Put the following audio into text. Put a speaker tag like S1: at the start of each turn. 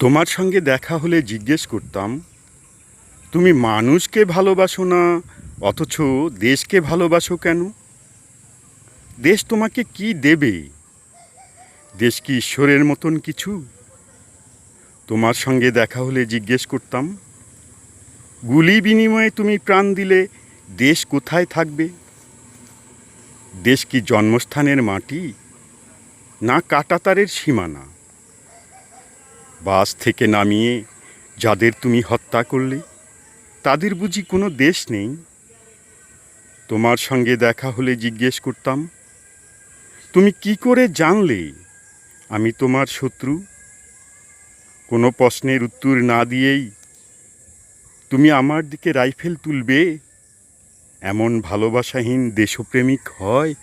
S1: তোমার সঙ্গে দেখা হলে জিজ্ঞেস করতাম, তুমি মানুষকে ভালোবাসো না, অথচ দেশকে ভালোবাসো কেন? দেশ তোমাকে কি দেবে? দেশ কি ঈশ্বরের মতন কিছু? তোমার সঙ্গে দেখা হলে জিজ্ঞেস করতাম, গুলি বিনিময়ে তুমি প্রাণ দিলে দেশ কোথায় থাকবে? দেশ কি জন্মস্থানের মাটি, না কাঁটাতারের সীমানা? বাস থেকে নামিয়ে যাদের তুমি হত্যা করলে, তাদের বুঝি কোনো দেশ নেই? তোমার সঙ্গে দেখা হলে জিজ্ঞেস করতাম, তুমি কি করে জানলে আমি তোমার শত্রু? কোনো প্রশ্নের উত্তর না দিয়েই তুমি আমার দিকে রাইফেল তুলবে? এমন ভালোবাসাহীন দেশপ্রেমিক হয়?